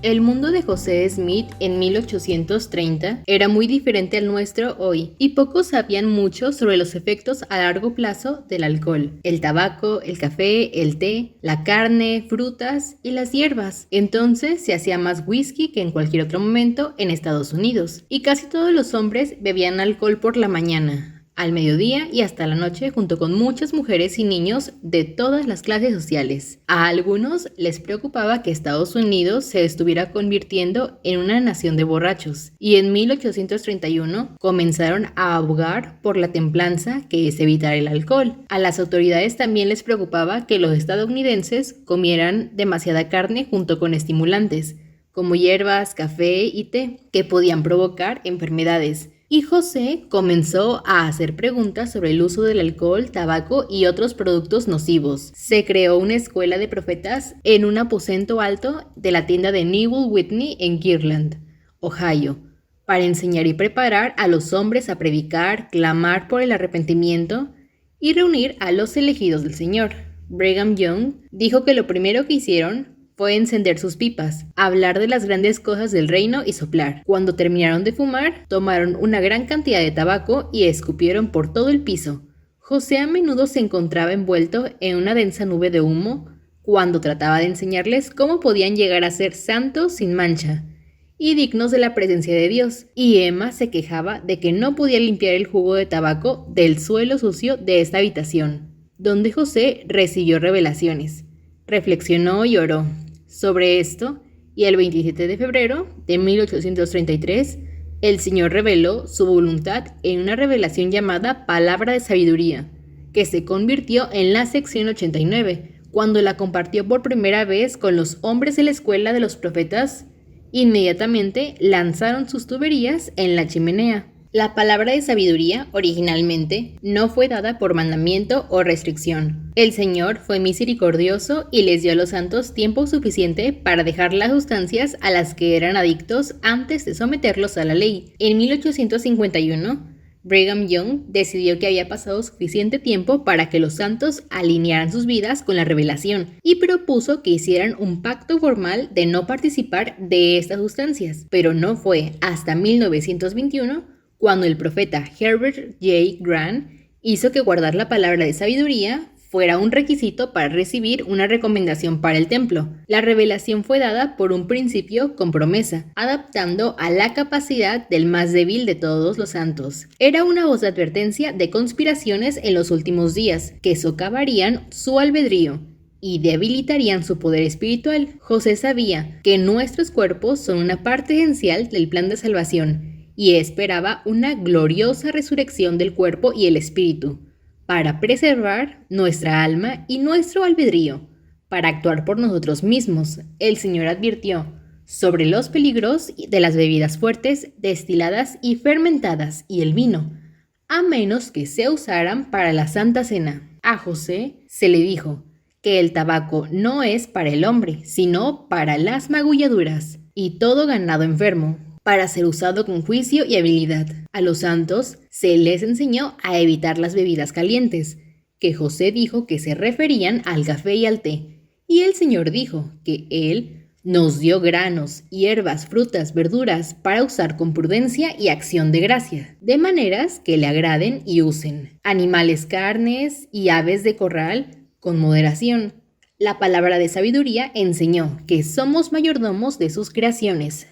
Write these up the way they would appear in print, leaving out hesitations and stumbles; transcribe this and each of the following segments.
El mundo de José Smith en 1830 era muy diferente al nuestro hoy, y pocos sabían mucho sobre los efectos a largo plazo del alcohol, el tabaco, el café, el té, la carne, frutas y las hierbas. Entonces se hacía más whisky que en cualquier otro momento en Estados Unidos, y casi todos los hombres bebían alcohol por la mañana, al mediodía y hasta la noche, junto con muchas mujeres y niños de todas las clases sociales. A algunos les preocupaba que Estados Unidos se estuviera convirtiendo en una nación de borrachos, y en 1831 comenzaron a abogar por la templanza, que es evitar el alcohol. A las autoridades también les preocupaba que los estadounidenses comieran demasiada carne junto con estimulantes, como hierbas, café y té, que podían provocar enfermedades. Y José comenzó a hacer preguntas sobre el uso del alcohol, tabaco y otros productos nocivos. Se creó una escuela de profetas en un aposento alto de la tienda de Newell Whitney en Kirtland, Ohio, para enseñar y preparar a los hombres a predicar, clamar por el arrepentimiento y reunir a los elegidos del Señor. Brigham Young dijo que lo primero que hicieron fue encender sus pipas, hablar de las grandes cosas del reino y soplar. Cuando terminaron de fumar, tomaron una gran cantidad de tabaco y escupieron por todo el piso. José a menudo se encontraba envuelto en una densa nube de humo cuando trataba de enseñarles cómo podían llegar a ser santos sin mancha y dignos de la presencia de Dios. Y Emma se quejaba de que no podía limpiar el jugo de tabaco del suelo sucio de esta habitación, donde José recibió revelaciones. Reflexionó y oró sobre esto, y el 27 de febrero de 1833, el Señor reveló su voluntad en una revelación llamada Palabra de Sabiduría, que se convirtió en la sección 89, cuando la compartió por primera vez con los hombres de la escuela de los profetas. Inmediatamente lanzaron sus tuberías en la chimenea. La palabra de sabiduría originalmente no fue dada por mandamiento o restricción. El Señor fue misericordioso y les dio a los santos tiempo suficiente para dejar las sustancias a las que eran adictos antes de someterlos a la ley. En 1851, Brigham Young decidió que había pasado suficiente tiempo para que los santos alinearan sus vidas con la revelación y propuso que hicieran un pacto formal de no participar de estas sustancias. Pero no fue hasta 1921 cuando el profeta Herbert J. Grant hizo que guardar la palabra de sabiduría fuera un requisito para recibir una recomendación para el templo. La revelación fue dada por un principio con promesa, adaptando a la capacidad del más débil de todos los santos. Era una voz de advertencia de conspiraciones en los últimos días, que socavarían su albedrío y debilitarían su poder espiritual. José sabía que nuestros cuerpos son una parte esencial del plan de salvación, y esperaba una gloriosa resurrección del cuerpo y el espíritu, para preservar nuestra alma y nuestro albedrío, para actuar por nosotros mismos. El Señor advirtió sobre los peligros de las bebidas fuertes, destiladas y fermentadas, y el vino, a menos que se usaran para la Santa Cena. A José se le dijo que el tabaco no es para el hombre, sino para las magulladuras y todo ganado enfermo, para ser usado con juicio y habilidad. A los santos se les enseñó a evitar las bebidas calientes, que José dijo que se referían al café y al té, y el Señor dijo que Él nos dio granos, hierbas, frutas, verduras para usar con prudencia y acción de gracia, de maneras que le agraden y usen. Animales, carnes y aves de corral con moderación. La palabra de sabiduría enseñó que somos mayordomos de sus creaciones,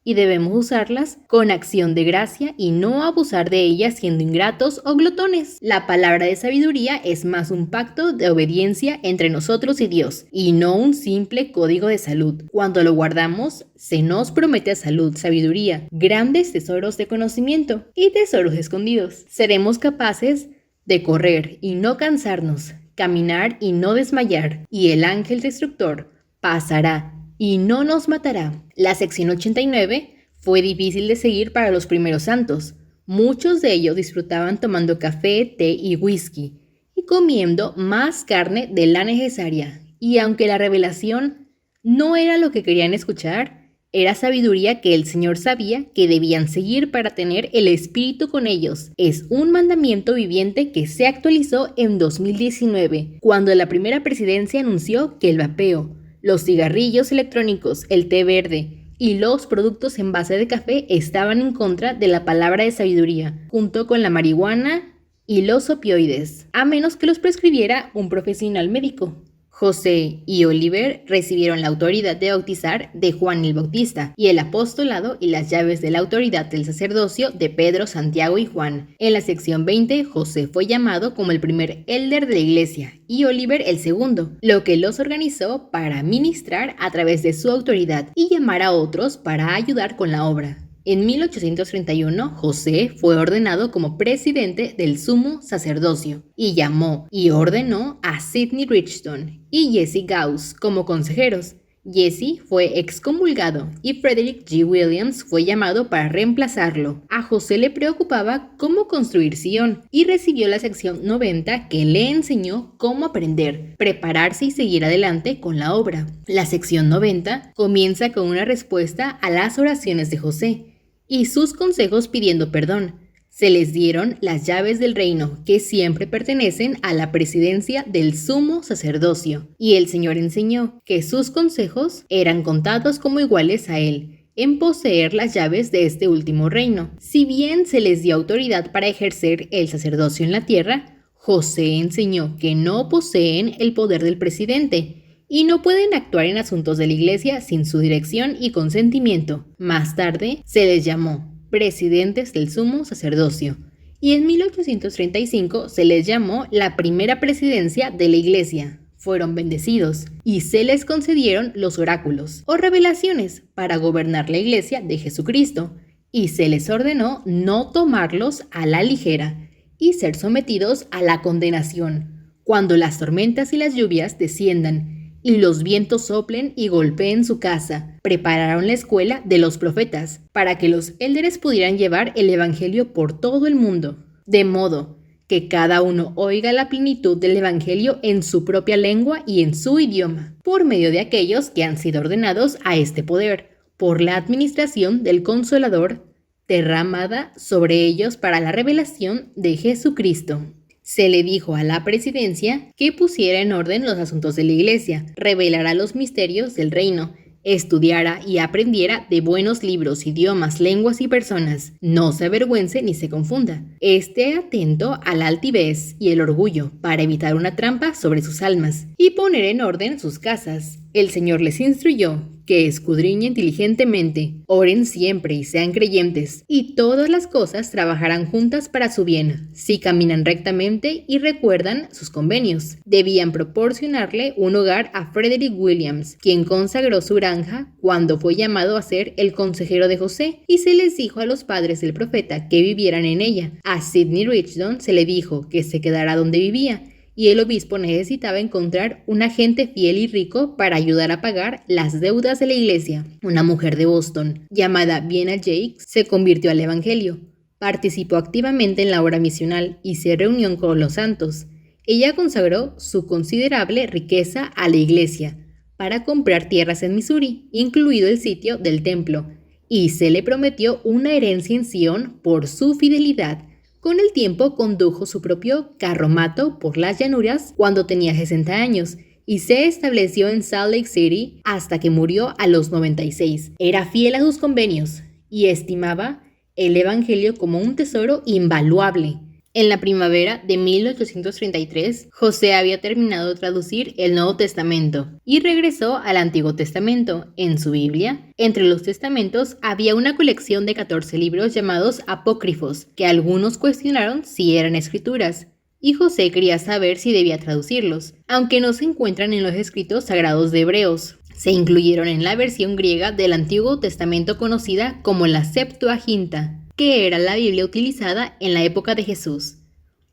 y debemos usarlas con acción de gracia y no abusar de ellas siendo ingratos o glotones. La palabra de sabiduría es más un pacto de obediencia entre nosotros y Dios, y no un simple código de salud. Cuando lo guardamos, se nos promete salud, sabiduría, grandes tesoros de conocimiento y tesoros escondidos. Seremos capaces de correr y no cansarnos, caminar y no desmayar, y el ángel destructor pasará y no nos matará. La sección 89 fue difícil de seguir para los primeros santos. Muchos de ellos disfrutaban tomando café, té y whisky, y comiendo más carne de la necesaria. Y aunque la revelación no era lo que querían escuchar, era sabiduría que el Señor sabía que debían seguir para tener el Espíritu con ellos. Es un mandamiento viviente que se actualizó en 2019, cuando la primera presidencia anunció que el vapeo, Los cigarrillos electrónicos, el té verde y los productos en base de café estaban en contra de la palabra de sabiduría, junto con la marihuana y los opioides, a menos que los prescribiera un profesional médico. José y Oliver recibieron la autoridad de bautizar de Juan el Bautista y el apostolado y las llaves de la autoridad del sacerdocio de Pedro, Santiago y Juan. En la sección 20, José fue llamado como el primer elder de la iglesia y Oliver el segundo, lo que los organizó para ministrar a través de su autoridad y llamar a otros para ayudar con la obra. En 1831, José fue ordenado como presidente del sumo sacerdocio y llamó y ordenó a Sidney Rigdon y Jesse Gauss como consejeros. Jesse fue excomulgado y Frederick G. Williams fue llamado para reemplazarlo. A José le preocupaba cómo construir Sion y recibió la sección 90 que le enseñó cómo aprender, prepararse y seguir adelante con la obra. La sección 90 comienza con una respuesta a las oraciones de José y sus consejos pidiendo perdón. Se les dieron las llaves del reino, que siempre pertenecen a la presidencia del sumo sacerdocio. Y el Señor enseñó que sus consejos eran contados como iguales a él, en poseer las llaves de este último reino. Si bien se les dio autoridad para ejercer el sacerdocio en la tierra, José enseñó que no poseen el poder del presidente y no pueden actuar en asuntos de la iglesia sin su dirección y consentimiento. Más tarde se les llamó presidentes del sumo sacerdocio y en 1835 se les llamó la primera presidencia de la iglesia. Fueron bendecidos y se les concedieron los oráculos o revelaciones para gobernar la iglesia de Jesucristo y se les ordenó no tomarlos a la ligera y ser sometidos a la condenación cuando las tormentas y las lluvias desciendan y los vientos soplen y golpeen su casa. Prepararon la escuela de los profetas para que los élderes pudieran llevar el evangelio por todo el mundo, de modo que cada uno oiga la plenitud del evangelio en su propia lengua y en su idioma, por medio de aquellos que han sido ordenados a este poder, por la administración del Consolador, derramada sobre ellos para la revelación de Jesucristo. Se le dijo a la presidencia que pusiera en orden los asuntos de la iglesia, revelara los misterios del reino, estudiara y aprendiera de buenos libros, idiomas, lenguas y personas. No se avergüence ni se confunda. Esté atento a la altivez y el orgullo para evitar una trampa sobre sus almas y poner en orden sus casas. El Señor les instruyó que escudriñen diligentemente, oren siempre y sean creyentes, y todas las cosas trabajarán juntas para su bien, si caminan rectamente y recuerdan sus convenios. Debían proporcionarle un hogar a Frederick Williams, quien consagró su granja cuando fue llamado a ser el consejero de José, y se les dijo a los padres del profeta que vivieran en ella. A Sidney Rigdon se le dijo que se quedara donde vivía, y el obispo necesitaba encontrar un agente fiel y rico para ayudar a pagar las deudas de la iglesia. Una mujer de Boston, llamada Vienna Jakes, se convirtió al evangelio, participó activamente en la obra misional y se reunió con los santos. Ella consagró su considerable riqueza a la iglesia para comprar tierras en Missouri, incluido el sitio del templo, y se le prometió una herencia en Sion por su fidelidad. Con el tiempo condujo su propio carromato por las llanuras cuando tenía 60 años y se estableció en Salt Lake City hasta que murió a los 96. Era fiel a sus convenios y estimaba el evangelio como un tesoro invaluable. En la primavera de 1833, José había terminado de traducir el Nuevo Testamento y regresó al Antiguo Testamento. En su Biblia, entre los testamentos, había una colección de 14 libros llamados apócrifos, que algunos cuestionaron si eran escrituras, y José quería saber si debía traducirlos, aunque no se encuentran en los escritos sagrados de Hebreos. Se incluyeron en la versión griega del Antiguo Testamento conocida como la Septuaginta, que era la Biblia utilizada en la época de Jesús.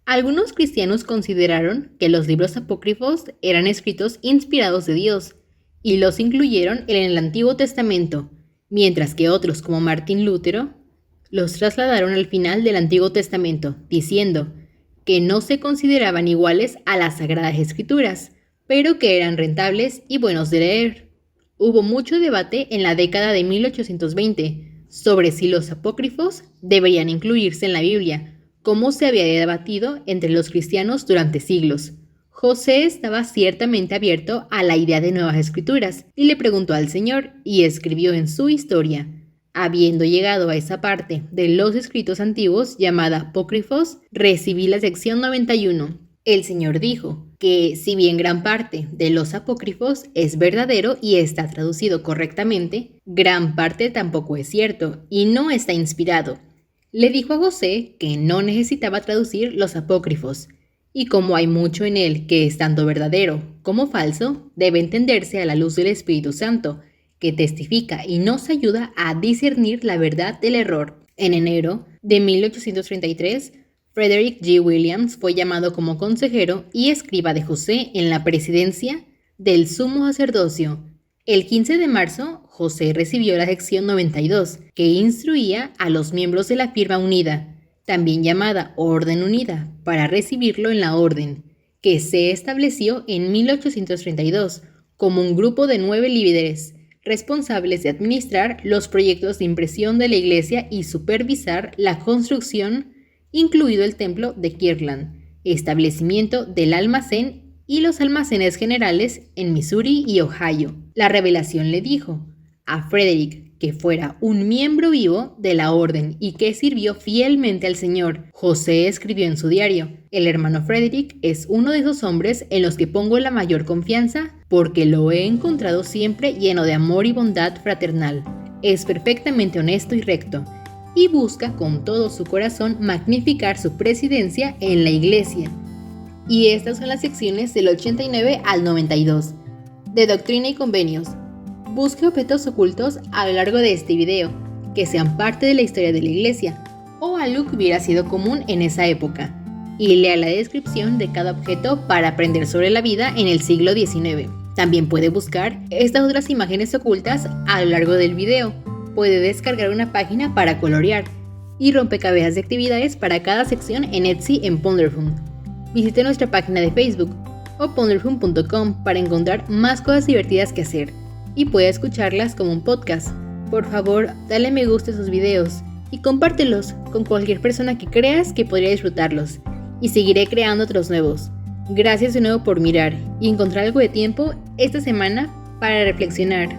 Algunos cristianos consideraron que los libros apócrifos eran escritos inspirados de Dios y los incluyeron en el Antiguo Testamento, mientras que otros, como Martín Lutero, los trasladaron al final del Antiguo Testamento, diciendo que no se consideraban iguales a las Sagradas Escrituras, pero que eran rentables y buenos de leer. Hubo mucho debate en la década de 1820 sobre si los apócrifos deberían incluirse en la Biblia, como se había debatido entre los cristianos durante siglos. José estaba ciertamente abierto a la idea de nuevas escrituras y le preguntó al Señor y escribió en su historia. Habiendo llegado a esa parte de los escritos antiguos llamada Apócrifos, recibí la sección 91. El Señor dijo que si bien gran parte de los apócrifos es verdadero y está traducido correctamente, gran parte tampoco es cierto y no está inspirado. Le dijo a José que no necesitaba traducir los apócrifos, y como hay mucho en él que es tanto verdadero como falso, debe entenderse a la luz del Espíritu Santo, que testifica y nos ayuda a discernir la verdad del error. En enero de 1833, Frederick G. Williams fue llamado como consejero y escriba de José en la presidencia del sumo sacerdocio. El 15 de marzo, José recibió la sección 92, que instruía a los miembros de la firma unida, también llamada Orden Unida, para recibirlo en la orden, que se estableció en 1832 como un grupo de 9 líderes, responsables de administrar los proyectos de impresión de la iglesia y supervisar la construcción, incluido el templo de Kirtland, establecimiento del almacén y los almacenes generales en Missouri y Ohio. La revelación le dijo a Frederick que fuera un miembro vivo de la orden y que sirvió fielmente al Señor. José escribió en su diario: el hermano Frederick es uno de esos hombres en los que pongo la mayor confianza porque lo he encontrado siempre lleno de amor y bondad fraternal. Es perfectamente honesto y recto y busca con todo su corazón magnificar su presidencia en la iglesia. Y estas son las secciones del 89 al 92. De Doctrina y Convenios. Busque objetos ocultos a lo largo de este video, que sean parte de la historia de la iglesia, o algo que hubiera sido común en esa época, y lea la descripción de cada objeto para aprender sobre la vida en el siglo XIX. También puede buscar estas otras imágenes ocultas a lo largo del video. Puede descargar una página para colorear, y rompecabezas de actividades para cada sección en Etsy en Ponderful. Visite nuestra página de Facebook o ponderful.com para encontrar más cosas divertidas que hacer. Y puede escucharlas como un podcast. Por favor, dale me gusta a sus videos y compártelos con cualquier persona que creas que podría disfrutarlos. Y seguiré creando otros nuevos. Gracias de nuevo por mirar y encontrar algo de tiempo esta semana para reflexionar.